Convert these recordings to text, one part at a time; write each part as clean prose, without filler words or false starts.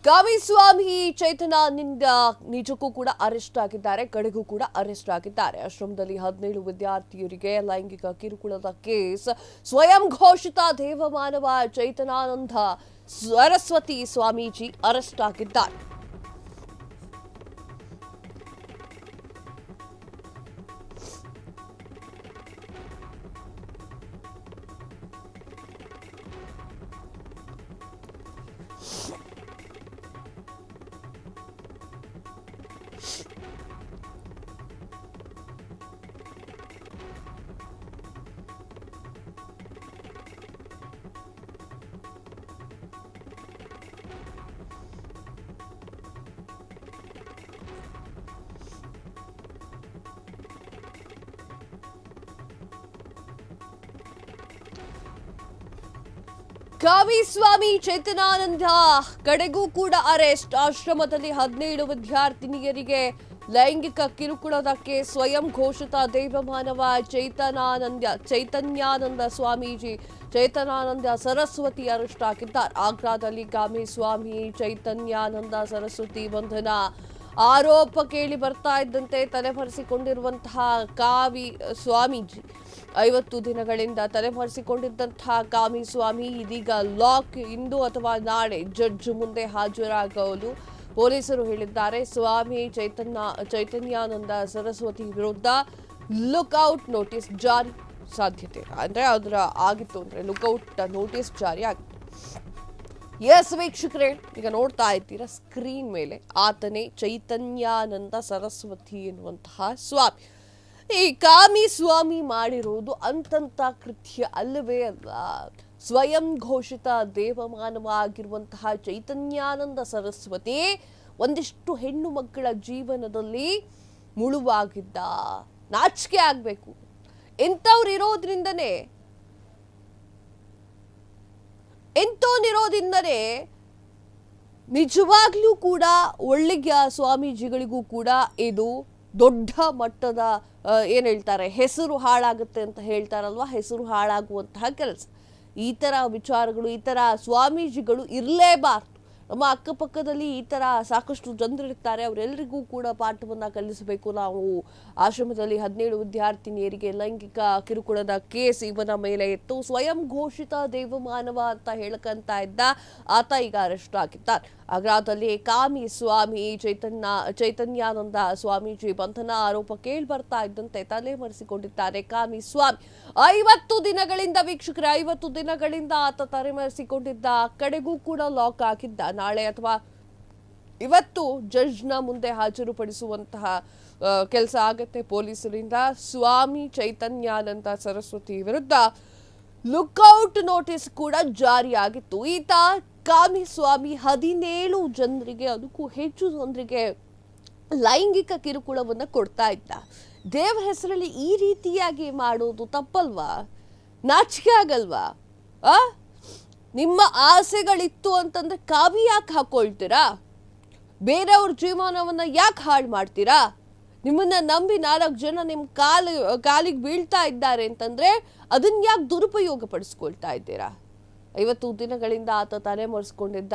ಕಾಮಿಸ್ವಾಮಿ ಚೈತನ್ಯನಿಂದ ನಿಜಕ್ಕೂ ಕೂಡ ಅರೆಸ್ಟ್ ಆಗಿದ್ದಾರೆ. ಕಡೆಗೂ ಕೂಡ ಅರೆಸ್ಟ್ ಆಗಿದ್ದಾರೆ. ಆಶ್ರಮದಲ್ಲಿ 17 ವಿದ್ಯಾರ್ಥಿಯರಿಗೆ ಲೈಂಗಿಕ ಕಿರುಕುಳದ ಕೇಸ್. ಸ್ವಯಂ ಘೋಷಿತ ದೇವಮಾನವ ಚೈತನ್ಯಾನಂದ ಸರಸ್ವತಿ ಸ್ವಾಮೀಜಿ ಅರೆಸ್ಟ್ ಆಗಿದ್ದಾರೆ. ಕಾಮಿಸ್ವಾಮಿ ಚೈತನ್ಯಾನಂದ ಕಡೆಗೂ ಕೂಡ ಅರೆಸ್ಟ್. ಆಶ್ರಮದಲ್ಲಿ 17 ವಿದ್ಯಾರ್ಥಿನಿಯರಿಗೆ ಲೈಂಗಿಕ ಕಿರುಕುಳದ ಕೇಸ್. ಸ್ವಯಂ ಘೋಷಿತ ದೇವಮಾನವ ಚೈತನ್ಯಾನಂದ ಸ್ವಾಮೀಜಿ ಚೈತನ್ಯಾನಂದ ಸರಸ್ವತಿ ಅರೆಸ್ಟ್ ಆಗಿದ್ದಾರೆ. ಆಗ್ರಾದಲ್ಲಿ ಕಾಮಿಸ್ವಾಮಿ ಚೈತನ್ಯಾನಂದ ಸರಸ್ವತಿ ಬಂಧನ ಆರೋಪ ಕೇಳಿ ಬರ್ತಾ ಇದ್ದಂತೆ ತಲೆಮರೆಸಿಕೊಂಡಿರುವಂತಹ ಸ್ವಾಮೀಜಿ 50 ದಿನಗಳಿಂದ ತಲೆಮರೆಸಿಕೊಂಡಿದ್ದಂತಹ ಕಾಮಿಸ್ವಾಮಿ ಇದೀಗ ಲಾಕ್. ಇಂದು ಅಥವಾ ನಾಳೆ ಜಡ್ಜ್ ಮುಂದೆ ಹಾಜರಾಗಲು ಪೊಲೀಸರು ಹೇಳಿದ್ದಾರೆ. ಸ್ವಾಮಿ ಚೈತನ್ಯಾನಂದ ಸರಸ್ವತಿ ವಿರುದ್ಧ ಲುಕ್ಔಟ್ ನೋಟಿಸ್ ಜಾರಿ ಸಾಧ್ಯತೆ ಅಂದ್ರೆ ಆಗಿತ್ತು ಅಂದ್ರೆ ಲುಕ್ಔಟ್ ನೋಟಿಸ್ ಜಾರಿ ಆಗಿತ್ತು. ಎಸ್ ವೀಕ್ಷಕರೇ, ಈಗ ನೋಡ್ತಾ ಇದ್ದೀರಾ ಸ್ಕ್ರೀನ್ ಮೇಲೆ ಆತನೇ ಚೈತನ್ಯಾನಂದ ಸರಸ್ವತಿ ಎನ್ನುವಂತಹ ಸ್ವಾಮಿ. ಈ ಕಾಮಿಸ್ವಾಮಿ ಮಾಡಿರೋದು ಅಂತಂತ ಕೃತ್ಯ ಅಲ್ಲವೇ ಅಲ್ಲ. ಸ್ವಯಂ ಘೋಷಿತ ದೇವಮಾನವ ಆಗಿರುವಂತಹ ಚೈತನ್ಯಾನಂದ ಸರಸ್ವತಿ ಒಂದಿಷ್ಟು ಹೆಣ್ಣು ಮಕ್ಕಳ ಜೀವನದಲ್ಲಿ ಮುಳುವಾಗಿದ್ದ. ನಾಚಿಕೆ ಆಗ್ಬೇಕು. ಇಂಥವ್ರು ಇರೋದ್ರಿಂದನೇ ನಿಜವಾಗ್ಲೂ ಕೂಡ ಒಳ್ಳೆಯ ಸ್ವಾಮೀಜಿಗಳಿಗೂ ಕೂಡ ಇದು ದೊಡ್ಡ ಮಟ್ಟದ ಏನ್ ಹೇಳ್ತಾರೆ ಹೆಸರು ಹಾಳಾಗುತ್ತೆ ಅಂತ ಹೇಳ್ತಾರಲ್ವಾ, ಹೆಸರು ಹಾಳಾಗುವಂತಹ ಕೆಲಸ. ಈ ತರ ವಿಚಾರಗಳು, ಈ ತರ ಸ್ವಾಮೀಜಿಗಳು ಇರಲೇಬಾರ್ದು. ನಮ್ಮ ಅಕ್ಕಪಕ್ಕದಲ್ಲಿ ಈ ತರ ಸಾಕಷ್ಟು ಜನರಿರ್ತಾರೆ. ಅವರೆಲ್ಲರಿಗೂ ಕೂಡ ಪಾಠವನ್ನ ಕಲಿಸಬೇಕು ನಾವು. ಆಶ್ರಮದಲ್ಲಿ 17 ವಿದ್ಯಾರ್ಥಿನಿಯರಿಗೆ ಲೈಂಗಿಕ ಕಿರುಕುಳದ ಕೇಸ್ ಇವನ ಮೇಲೆ ಇತ್ತು. ಸ್ವಯಂ ಘೋಷಿತ ದೇವಮಾನವ ಅಂತ ಹೇಳಕಂತ ಇದ್ದ ಆತ ಈಗ ಅರೆಸ್ಟ್ ಆಗಿದ್ದಾರೆ. ಆಗ್ರಾದಲ್ಲಿ ಕಾಮಿಸ್ವಾಮಿ ಚೈತನ್ಯಾನಂದ ಸ್ವಾಮೀಜಿ ಬಂಧನ ಆರೋಪ ಕೇಳಿ ಬರ್ತಾ ಇದ್ದಂತೆ ತಲೆಮರೆಸಿಕೊಂಡಿದ್ದಾರೆ ಕಾಮಿಸ್ವಾಮಿ. 50 ದಿನಗಳಿಂದ ವೀಕ್ಷಕರೇ, 50 ದಿನಗಳಿಂದ ಆತ ತಲೆಮರೆಸಿಕೊಂಡಿದ್ದ. ಕಡೆಗೂ ಕೂಡ ಲಾಕ್ ಆಗಿದ್ದ. ನಾಳೆ ಅಥವಾ ಇವತ್ತು ಜಡ್ಜ್ನ ಮುಂದೆ ಹಾಜರುಪಡಿಸುವಂತಹ ಕೆಲಸ ಆಗತ್ತೆ ಪೊಲೀಸರಿಂದ. ಸ್ವಾಮಿ ಚೈತನ್ಯಾನಂದ ಸರಸ್ವತಿ ವಿರುದ್ಧ ಲುಕ್ಔಟ್ ನೋಟಿಸ್ ಕೂಡ ಜಾರಿಯಾಗಿತ್ತು. ಈತ ಕಾಮಿಸ್ವಾಮಿ 17 ಜನರಿಗೆ, ಅದಕ್ಕೂ ಹೆಚ್ಚು ಜನರಿಗೆ ಲೈಂಗಿಕ ಕಿರುಕುಳವನ್ನು ಕೊಡ್ತಾ ಇದ್ದ. ದೇವರ ಹೆಸರಲ್ಲಿ ಈ ರೀತಿಯಾಗಿ ಮಾಡೋದು ತಪ್ಪಲ್ವಾ? ನಾಚಿಕೆ ಆಗಲ್ವಾ? ನಿಮ್ಮ ಆಸೆಗಳಿತ್ತು ಅಂತಂದ್ರೆ ಕಾವಿ ಯಾಕೆ ಹಾಕೊಳ್ತೀರಾ? ಬೇರೆಯವ್ರ ಜೀವನವನ್ನ ಯಾಕೆ ಹಾಳು ಮಾಡ್ತೀರಾ? ನಿಮ್ಮನ್ನ ನಂಬಿ 4 ಜನ ನಿಮ್ಮ ಕಾಲಿಗೆ ಬೀಳ್ತಾ ಇದ್ದಾರೆ ಅಂತಂದ್ರೆ ಅದನ್ನ ಯಾಕೆ ದುರುಪಯೋಗ ಪಡಿಸ್ಕೊಳ್ತಾ ಇದ್ದೀರಾ? 50 ದಿನಗಳಿಂದ ಆತ ತಲೆಮರೆಸಿಕೊಂಡಿದ್ದ.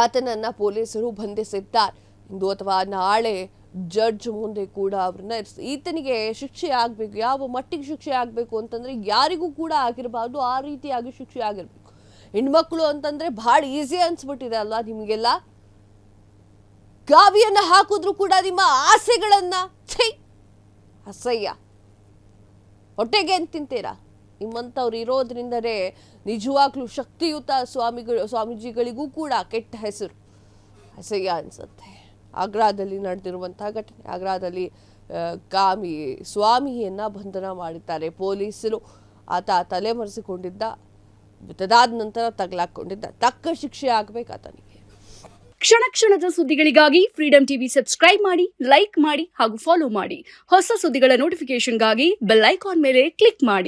ಆತನನ್ನ ಪೊಲೀಸರು ಬಂಧಿಸಿದ್ದಾರೆ. ಇಂದು ಅಥವಾ ನಾಳೆ ಜಡ್ಜ್ ಮುಂದೆ ಕೂಡ ಅವ್ರನ್ನ ಈತನಿಗೆ ಶಿಕ್ಷೆ ಆಗ್ಬೇಕು. ಯಾವ ಮಟ್ಟಿಗೆ ಶಿಕ್ಷೆ ಆಗ್ಬೇಕು ಅಂತಂದ್ರೆ ಯಾರಿಗೂ ಕೂಡ ಆಗಿರಬಾರ್ದು, ಆ ರೀತಿಯಾಗಿ ಶಿಕ್ಷೆ ಆಗಿರ್ಬೇಕು. ಹೆಣ್ಮಕ್ಳು ಅಂತಂದ್ರೆ ಬಹಳ ಈಸಿ ಅನ್ಸ್ಬಿಟ್ಟಿದೆ ಅಲ್ವಾ ನಿಮ್ಗೆಲ್ಲ? ಕಾವಿಯನ್ನ ಹಾಕಿದ್ರು ಕೂಡ ನಿಮ್ಮ ಆಸೆಗಳನ್ನ ಅಸಹ್ಯ. ಹೊಟ್ಟೆಗೆ ಅಂತ ತಿಂತೀರಾ? ನಿಮ್ಮಂಥವ್ರು ಇರೋದ್ರಿಂದಲೇ ನಿಜವಾಗ್ಲೂ ಶಕ್ತಿಯುತ ಸ್ವಾಮೀಜಿಗಳಿಗೂ ಕೂಡ ಕೆಟ್ಟ ಹೆಸರು. ಅಸಹ್ಯ ಅನ್ಸುತ್ತೆ. ಆಗ್ರಾದಲ್ಲಿ ನಡೆದಿರುವಂತಹ ಘಟನೆ. ಆಗ್ರಾದಲ್ಲಿ ಕಾಮಿಸ್ವಾಮಿಯನ್ನ ಬಂಧನ ಮಾಡಿದ್ದಾರೆ ಪೊಲೀಸರು. ಆತ ತಲೆಮರೆಸಿಕೊಂಡಿದ್ದ. ತದಾದ ನಂತರ ತಗಲಾಕೊಂಡಿದ್ದ. ತಕ್ಕ ಶಿಕ್ಷೆ ಆಗ್ಬೇಕು ಆತನಿಗೆ. ಕ್ಷಣ ಕ್ಷಣದ ಸುದ್ದಿಗಳಿಗಾಗಿ ಫ್ರೀಡಂ ಟಿವಿ ಸಬ್ಸ್ಕ್ರೈಬ್ ಮಾಡಿ, ಲೈಕ್ ಮಾಡಿ ಹಾಗೂ ಫಾಲೋ ಮಾಡಿ. ಹೊಸ ಸುದ್ದಿಗಳ ನೋಟಿಫಿಕೇಶನ್ಗಾಗಿ ಬೆಲ್ ಐಕಾನ್ ಮೇಲೆ ಕ್ಲಿಕ್ ಮಾಡಿ.